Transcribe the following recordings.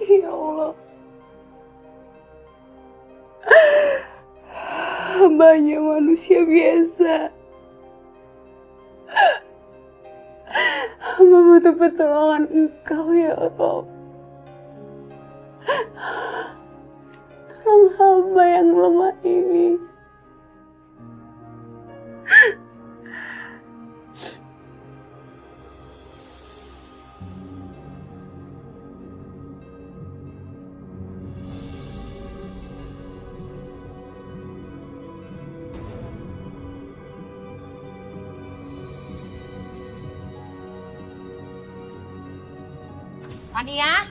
Ya Allah, hambanya manusia biasa. Hamba butuh pertolongan Engkau ya Allah. Tolong hamba yang lemah ini. Tania?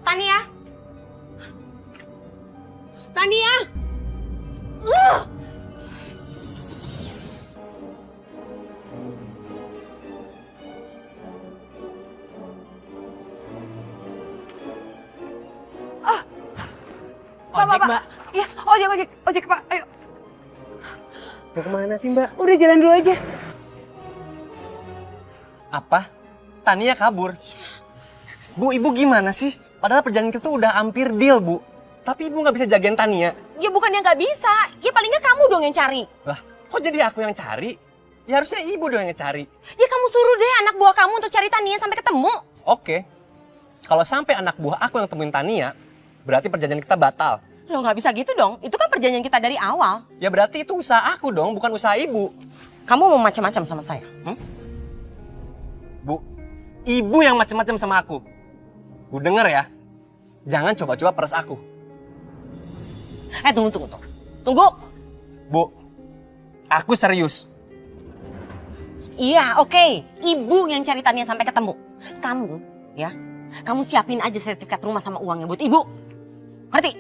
Tania? Tania? Ojek, Mbak. Iya, ojek, Pak. Ayo. Mau kemana sih, Mbak? Udah jalan dulu aja. Apa? Tania kabur? Bu, Ibu gimana sih? Padahal perjalanan kita tuh udah hampir deal, Bu. Tapi Ibu nggak bisa jagain Tania. Ya bukannya nggak bisa, ya paling nggak kamu dong yang cari. Lah, kok jadi aku yang cari? Ya harusnya Ibu dong yang cari. Ya kamu suruh deh anak buah kamu untuk cari Tania sampai ketemu. Oke. Kalau sampai anak buah aku yang temuin Tania, berarti perjanjian kita batal. Lo nggak bisa gitu dong, itu kan perjanjian kita dari awal. Ya berarti itu usaha aku dong, bukan usaha Ibu. Kamu mau macam-macam sama saya? Bu, Ibu yang macam-macam sama aku. Bu denger ya, jangan coba-coba peres aku. Tunggu. Tunggu. Bu, aku serius. Iya, oke. Ibu yang cari Tania sampai ketemu. Kamu, ya, kamu siapin aja sertifikat rumah sama uangnya buat ibu. Ngerti?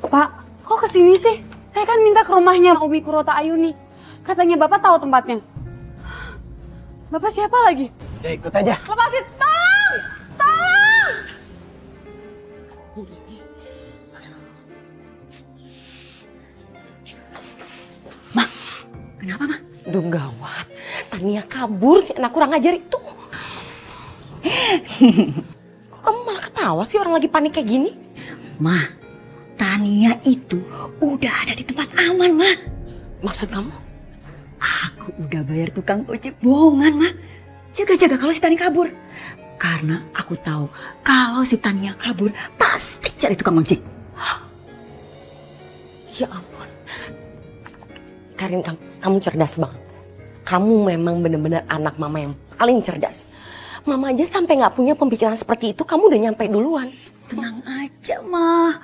Pak, kok kesini sih? Saya kan minta ke rumahnya Umi Kurota Ayuni. Katanya Bapak tahu tempatnya. Bapak siapa lagi? Ya ikut aja. Lepasin, tolong! Tolong! Kenapa, Ma? Duh gawat. Tania kabur, si anak kurang ajar itu. Kok kamu malah ketawa sih orang lagi panik kayak gini? Ma, Tania itu udah ada di tempat aman, Ma. Maksud kamu? Aku udah bayar tukang ojek bohongan, Ma. Jaga-jaga kalau si Tania kabur. Karena aku tahu kalau si Tania kabur pasti cari tukang ojek. Ya ampun. Karin, kamu cerdas banget. Kamu memang benar-benar anak mama yang paling cerdas. Mama aja sampai nggak punya pemikiran seperti itu, kamu udah nyampe duluan. Tenang aja, Ma.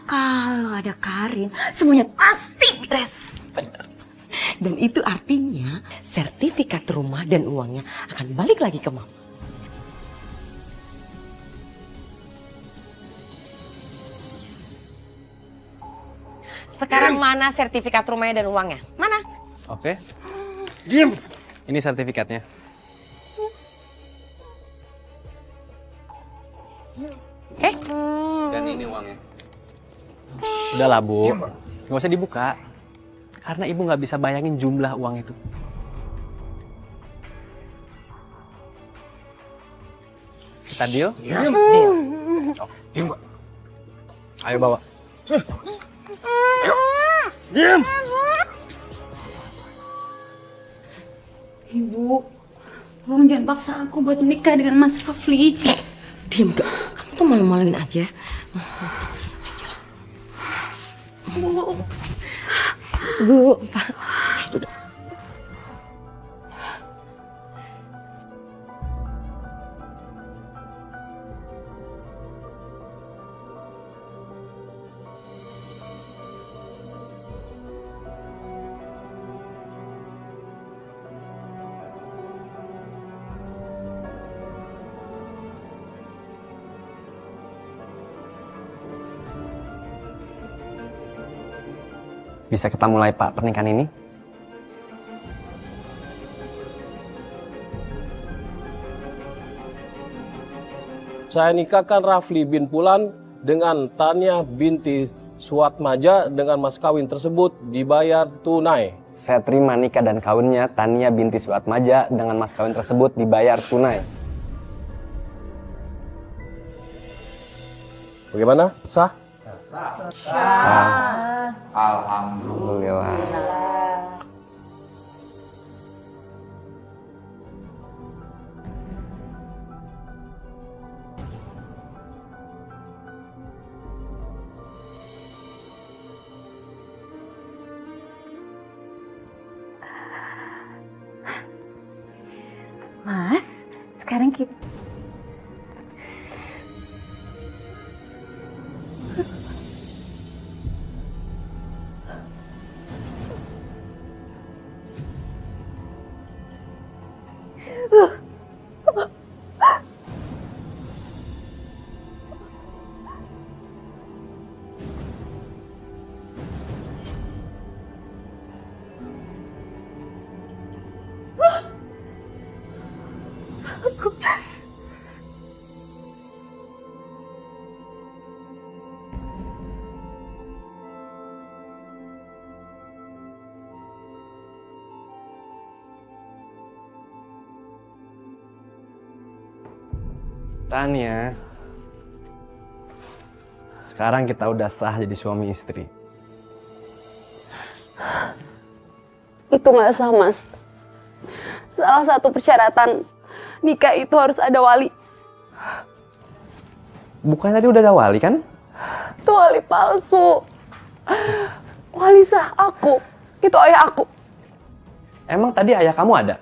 Kalau ada Karin, semuanya pasti beres. Benar. Dan itu artinya sertifikat rumah dan uangnya akan balik lagi ke mama. Sekarang mana sertifikat rumahnya dan uangnya? Mana? Oke. Diam. Ini sertifikatnya. Oke. Dan ini uangnya. Udahlah, Bu. Nggak usah dibuka. Karena Ibu nggak bisa bayangin jumlah uang itu. Kita deal? Deal. Diam, Mbak. Ayo bawa. Diam! Ibu, tolong jangan paksa aku buat menikah dengan Mas Rafli. Diam gak? Kamu tuh malu-maluin aja. Bu, Bu, Pak. Bisa kita mulai, Pak, pernikahan ini? Saya nikahkan Rafli bin Pulan dengan Tania binti Suatmaja dengan mas kawin tersebut dibayar tunai. saya terima nikah dan kawinnya Tania binti Suatmaja dengan mas kawin tersebut dibayar tunai. Bagaimana? Sah? Alhamdulillah. Mas, sekarang kita... Tania, sekarang kita udah sah jadi suami istri. Itu nggak sah, Mas. Salah satu persyaratan nikah itu harus ada wali. Bukannya tadi udah ada wali kan? Itu wali palsu. Wali sah aku. Itu ayah aku. Emang tadi ayah kamu ada?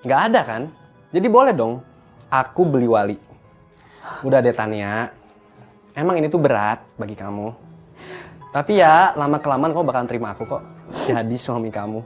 Nggak ada kan? Jadi boleh dong, aku beli wali. Udah deh Tania, emang ini tuh berat bagi kamu. Tapi ya lama-kelamaan kamu bakalan terima aku kok jadi suami kamu.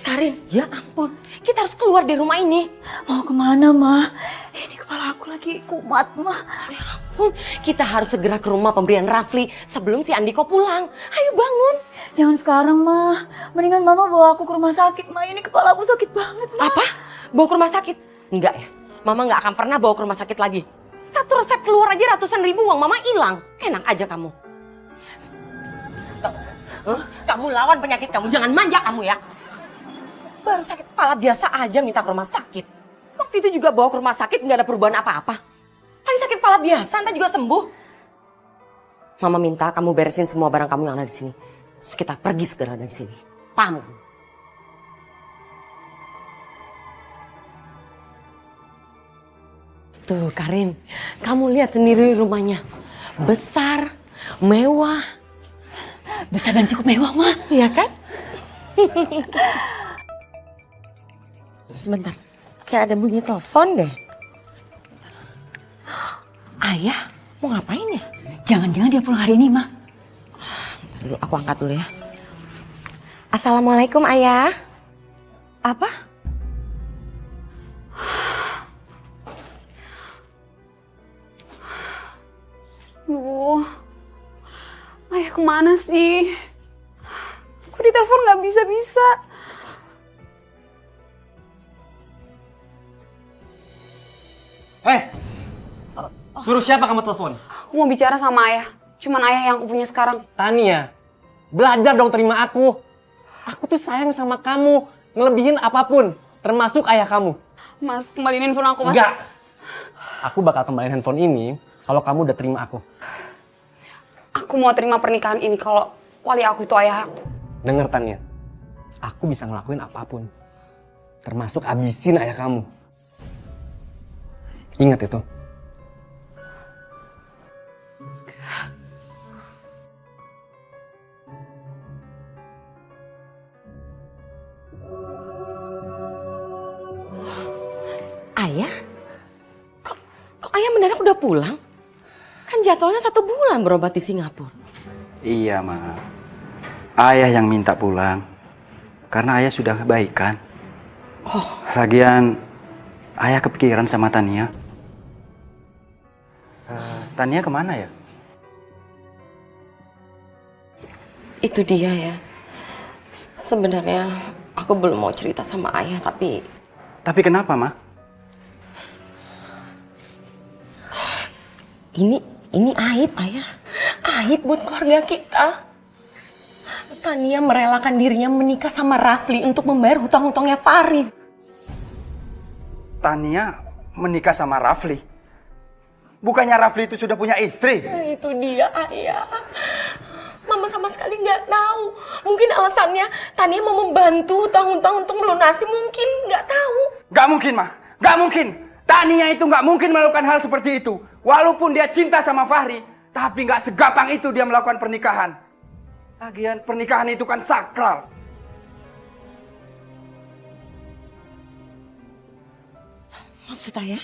Karin, ya ampun, kita harus keluar dari rumah ini. Mau kemana, Ma? Ini kepala aku lagi kumat, Ma. Ya ampun, kita harus segera ke rumah pemberian Rafli sebelum si Andiko pulang. Ayo bangun. Jangan sekarang, Ma. Mendingan Mama bawa aku ke rumah sakit, Ma. Ini kepala aku sakit banget, Ma. Apa? Bawa ke rumah sakit? Enggak ya, Mama nggak akan pernah bawa ke rumah sakit lagi. Satu resep keluar aja ratusan ribu, uang Mama hilang. Enak aja kamu. Kamu lawan penyakit kamu, jangan manja kamu ya. Baru sakit kepala biasa aja minta ke rumah sakit. Waktu itu juga bawa ke rumah sakit nggak ada perubahan apa-apa. Paling sakit kepala biasa, ntar juga sembuh. Mama minta kamu beresin semua barang kamu yang ada di sini. Terus kita pergi segera dari sini. Paham? Tuh Karin, kamu lihat sendiri rumahnya. Besar, mewah. Besar dan cukup mewah, Ma. Iya kan? Sebentar, kayak ada bunyi telepon deh. Ayah, mau ngapain ya? Jangan-jangan dia pulang hari ini, Ma. Bentar dulu, aku angkat dulu ya. Assalamualaikum, Ayah. Apa? Duh, ayah kemana sih? Aku ditelepon nggak bisa-bisa. Suruh siapa kamu telepon? Aku mau bicara sama ayah. Cuman ayah yang aku punya sekarang. Tania, belajar dong terima aku. Aku tuh sayang sama kamu, ngelebihin apapun, termasuk ayah kamu. Mas, kembaliin handphone aku, Mas. Enggak. Aku bakal kembaliin handphone ini kalau kamu udah terima aku. Aku mau terima pernikahan ini kalau wali aku itu ayah aku. Dengar Tania, aku bisa ngelakuin apapun, termasuk abisin ayah kamu. Ingat itu. Ayah? Kok ayah mendadak udah pulang? Kan jadwalnya 1 bulan berobat di Singapura. Iya, Ma. Ayah yang minta pulang. Karena ayah sudah baik kan. Lagian, ayah kepikiran sama Tania. Tania kemana ya? Itu dia ya. Sebenarnya aku Aku belum mau cerita sama ayah, tapi Tapi kenapa, Ma? ini aib, ayah. Aib buat keluarga kita. Tania merelakan dirinya menikah sama Rafli untuk membayar hutang-hutangnya Farid. Tania menikah sama Rafli? Bukannya Rafli itu sudah punya istri? Nah, itu dia, ayah. Mama sama sekali nggak tahu. Mungkin alasannya Tania mau membantu hutang-hutang untuk melunasi, mungkin nggak tahu. Gak mungkin, Ma. Gak mungkin. Tania itu gak mungkin melakukan hal seperti itu. Walaupun dia cinta sama Fahri, tapi gak segampang itu dia melakukan pernikahan. Lagian pernikahan itu kan sakral. Maksud ayah?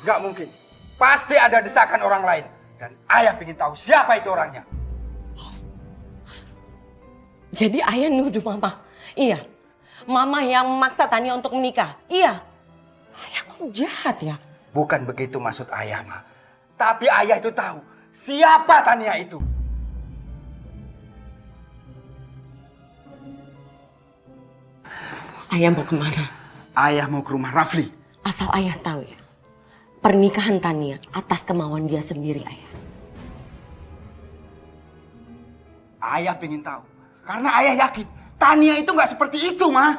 Gak mungkin. Pasti ada desakan orang lain. Dan ayah ingin tahu siapa itu orangnya. Jadi ayah nuduh mama? Iya. Mama yang memaksa Tania untuk menikah? Iya. Ayah kok jahat ya? Bukan begitu maksud ayah, Ma. Tapi ayah itu tahu siapa Tania itu. Ayah mau kemana? Ayah mau ke rumah Rafli. Asal ayah tahu ya, pernikahan Tania atas kemauan dia sendiri, ayah. Ayah pengen tahu. Karena ayah yakin Tania itu nggak seperti itu, Ma.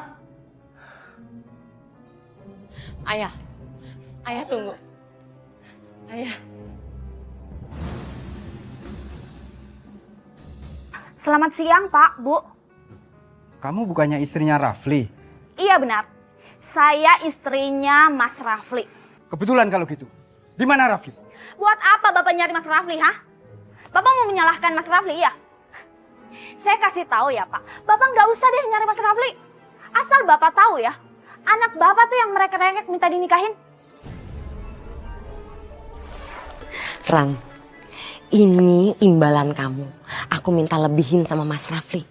Ayah, ayah tunggu. Ayah. Selamat siang, Pak, Bu. Kamu bukannya istrinya Rafli? Iya benar. Saya istrinya Mas Rafli. Kebetulan kalau gitu. Di mana Rafli? Buat apa Bapak nyari Mas Rafli, ha? Bapak mau menyalahkan Mas Rafli, iya? Saya kasih tahu ya, Pak. Bapak nggak usah deh nyari Mas Rafli. Asal Bapak tahu ya, anak Bapak tuh yang mereka-rengek minta dinikahin. Ran, ini imbalan kamu. Aku minta lebihin sama Mas Rafli.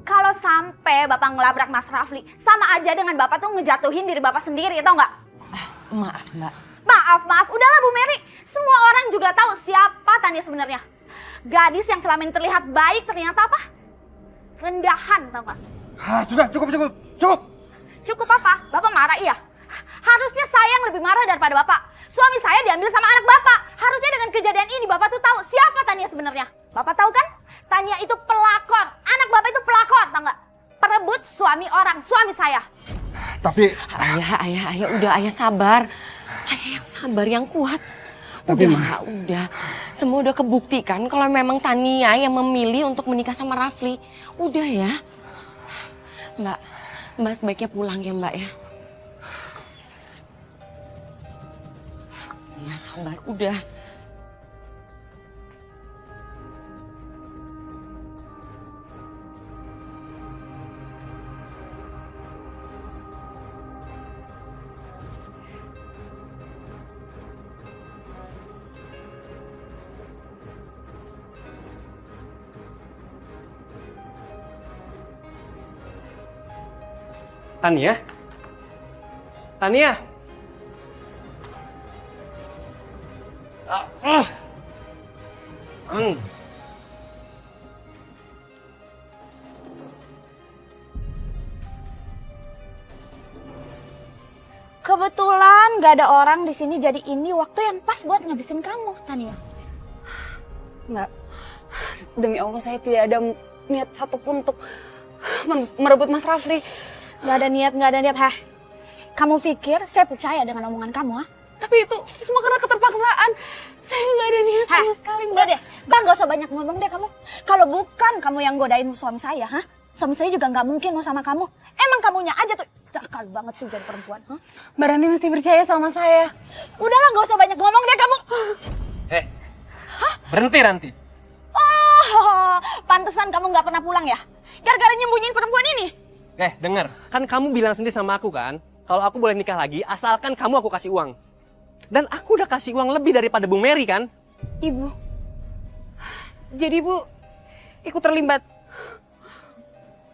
Kalau sampai Bapak ngelabrak Mas Rafli, sama aja dengan Bapak tuh ngejatuhin diri Bapak sendiri, tau nggak? Maaf, Mbak. Maaf. Udahlah Bu Mary. Semua orang juga tahu siapa Tania sebenarnya. Gadis yang selama ini terlihat baik ternyata apa? Rendahan, tau nggak? Sudah, cukup. Cukup apa? Bapak marah, iya? Harusnya saya yang lebih marah daripada Bapak. Suami saya diambil sama anak Bapak. Harusnya dengan kejadian ini Bapak tuh tahu siapa Tania sebenarnya. Bapak tahu kan? Tania itu pelakor. Anak Bapak itu pelakor, tau nggak? Perebut suami orang, suami saya. Tapi Ayah, udah ayah sabar. Ayah yang sabar, yang kuat. Tapi, Udah. Semua udah kebuktikan kalau memang Tania yang memilih untuk menikah sama Rafli. Udah ya. Mbak sebaiknya pulang ya, Mbak ya. Ya sabar, udah. Tania? Kebetulan gak ada orang di sini, jadi ini waktu yang pas buat ngabisin kamu, Tania. Mbak, demi Allah saya tidak ada niat satupun untuk merebut Mas Rafli. Gak ada niat. Heh, kamu pikir saya percaya dengan omongan kamu, ha? Tapi itu semua karena keterpaksaan. Saya nggak ada niat sama sekali, Mbak. Udah deh, gak usah banyak ngomong deh kamu. Kalau bukan kamu yang godain suami saya, ha? Suami saya juga gak mungkin mau sama kamu. Emang kamunya aja tuh nakal banget sih jadi perempuan, ha? Mbak Ranti mesti percaya sama saya. Udahlah, gak usah banyak ngomong deh kamu. Berhenti, Ranti. Oh, pantesan kamu gak pernah pulang ya? Gara-gara nyembunyiin perempuan ini? Denger. Kan kamu bilang sendiri sama aku kan, kalau aku boleh nikah lagi, asalkan kamu aku kasih uang. Dan aku udah kasih uang lebih daripada Bu Mary kan? Ibu. Jadi Ibu ikut terlibat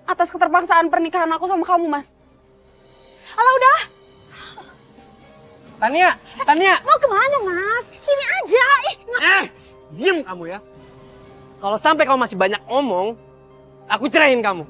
atas keterpaksaan pernikahan aku sama kamu, Mas. Alah udah, Tania! mau kemana Mas? Sini aja. Diam kamu ya. Kalau sampai kamu masih banyak omong, aku ceraiin kamu.